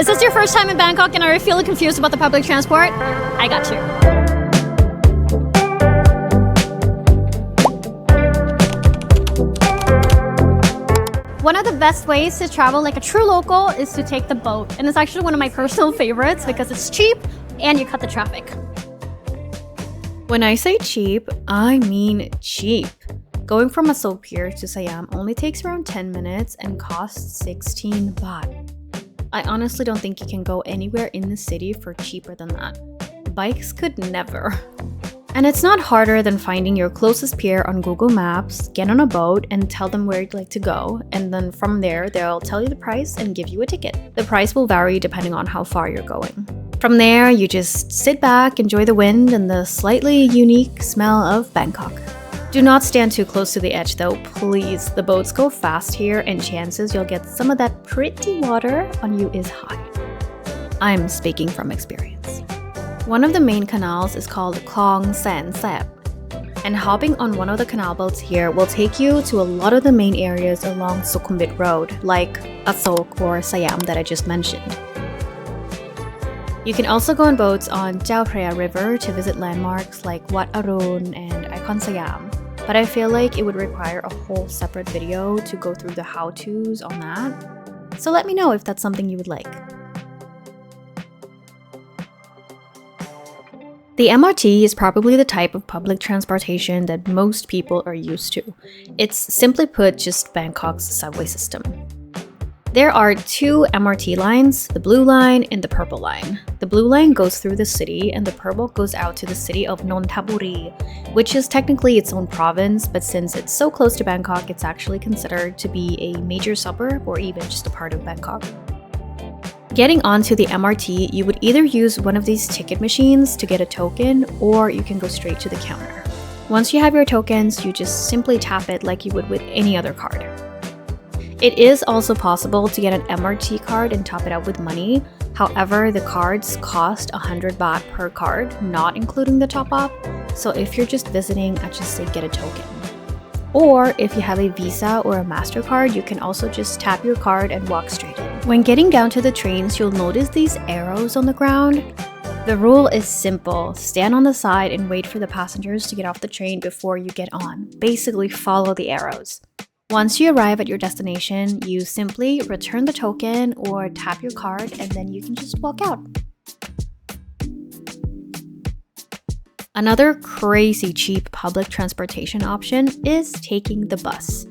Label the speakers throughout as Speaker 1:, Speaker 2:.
Speaker 1: Is this your first time in Bangkok and are you feeling confused about the public transport? I got you. One of the best ways to travel like a true local is to take the boat. And it's actually one of my personal favorites because it's cheap and you cut the traffic.
Speaker 2: When I say cheap, I mean cheap. Going from Asok Pier to Siam only takes around 10 minutes and costs 16 baht. I honestly don't think you can go anywhere in the city for cheaper than that. Bikes could never. And it's not harder than finding your closest pier on Google Maps, get on a boat, and tell them where you'd like to go, and then from there, they'll tell you the price and give you a ticket. The price will vary depending on how far you're going. From there, you just sit back, enjoy the wind and the slightly unique smell of Bangkok. Do not stand too close to the edge though, please. The boats go fast here and chances you'll get some of that pretty water on you is high. I'm speaking from experience. One of the main canals is called Klong San Sep, and hopping on one of the canal boats here will take you to a lot of the main areas along Sukhumvit Road, like Asok or Siam that I just mentioned. You can also go on boats on Chao Phraya River to visit landmarks like Wat Arun and Icon Siam, but I feel like it would require a whole separate video to go through the how-tos on that. So let me know if that's something you would like. The MRT is probably the type of public transportation that most people are used to. It's simply put just Bangkok's subway system. There are two MRT lines, the blue line and the purple line. The blue line goes through the city and the purple goes out to the city of Nonthaburi, which is technically its own province, but since it's so close to Bangkok, it's actually considered to be a major suburb or even just a part of Bangkok. Getting onto the MRT, you would either use one of these ticket machines to get a token, or you can go straight to the counter. Once you have your tokens, you just simply tap it like you would with any other card. It is also possible to get an MRT card and top it up with money. However, the cards cost 100 baht per card, not including the top up. So if you're just visiting, I just say get a token. Or if you have a Visa or a MasterCard, you can also just tap your card and walk straight in. When getting down to the trains, you'll notice these arrows on the ground. The rule is simple. Stand on the side and wait for the passengers to get off the train before you get on. Basically, follow the arrows. Once you arrive at your destination, you simply return the token or tap your card and then you can just walk out. Another crazy cheap public transportation option is taking the bus.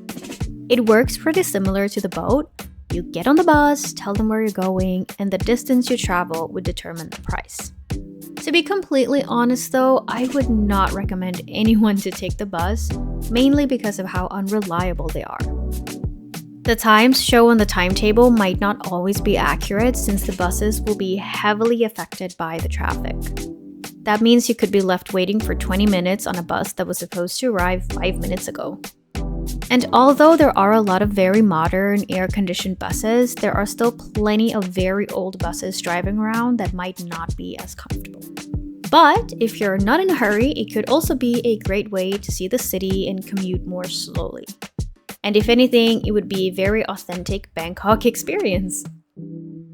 Speaker 2: It works pretty similar to the boat. You get on the bus, tell them where you're going, and the distance you travel would determine the price. To be completely honest though, I would not recommend anyone to take the bus, mainly because of how unreliable they are. The times shown on the timetable might not always be accurate since the buses will be heavily affected by the traffic. That means you could be left waiting for 20 minutes on a bus that was supposed to arrive 5 minutes ago. And although there are a lot of very modern air-conditioned buses, there are still plenty of very old buses driving around that might not be as comfortable. But if you're not in a hurry, it could also be a great way to see the city and commute more slowly. And if anything, it would be a very authentic Bangkok experience.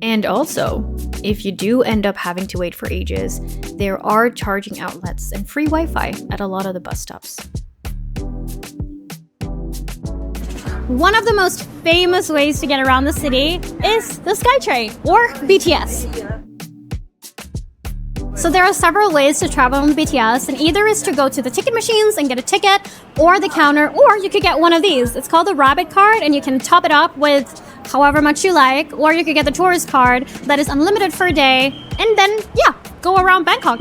Speaker 2: And also, if you do end up having to wait for ages, there are charging outlets and free Wi-Fi at a lot of the bus stops.
Speaker 1: One of the most famous ways to get around the city is the Skytrain or BTS. So there are several ways to travel on the BTS, and either is to go to the ticket machines and get a ticket or the counter, or you could get one of these. It's called the Rabbit card and you can top it up with however much you like, or you could get the tourist card that is unlimited for a day and then, go around Bangkok.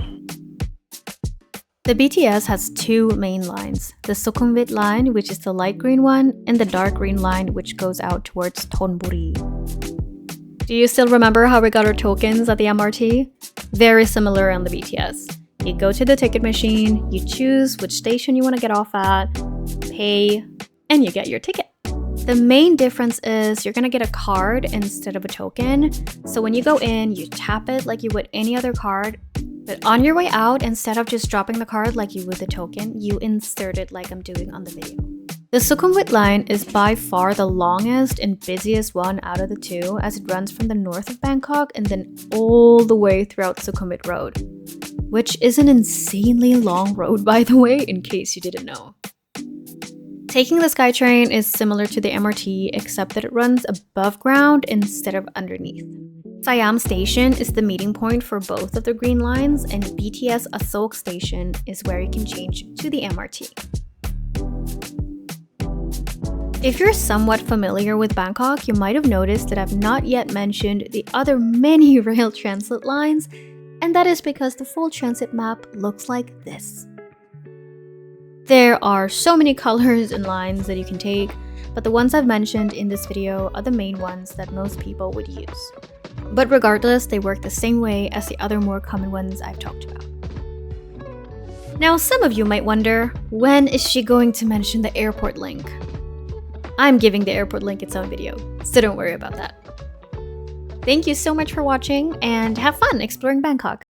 Speaker 2: The BTS has two main lines, the Sukhumvit line, which is the light green one, and the dark green line, which goes out towards Thonburi. Do you still remember how we got our tokens at the MRT? Very similar on the BTS. You go to the ticket machine, you choose which station you want to get off at, pay, and you get your ticket. The main difference is you're going to get a card instead of a token. So when you go in, you tap it like you would any other card. But on your way out, instead of just dropping the card like you would the token, you insert it like I'm doing on the video. The Sukhumvit line is by far the longest and busiest one out of the two, as it runs from the north of Bangkok and then all the way throughout Sukhumvit Road, which is an insanely long road, by the way, in case you didn't know. Taking the SkyTrain is similar to the MRT, except that it runs above ground instead of underneath. Siam Station is the meeting point for both of the green lines, and BTS Asok Station is where you can change to the MRT. If you're somewhat familiar with Bangkok, you might have noticed that I've not yet mentioned the other many rail transit lines, and that is because the full transit map looks like this. There are so many colors and lines that you can take, but the ones I've mentioned in this video are the main ones that most people would use. But regardless, they work the same way as the other more common ones I've talked about. Now, some of you might wonder, when is she going to mention the airport link? I'm giving the airport link its own video, so don't worry about that. Thank you so much for watching, and have fun exploring Bangkok!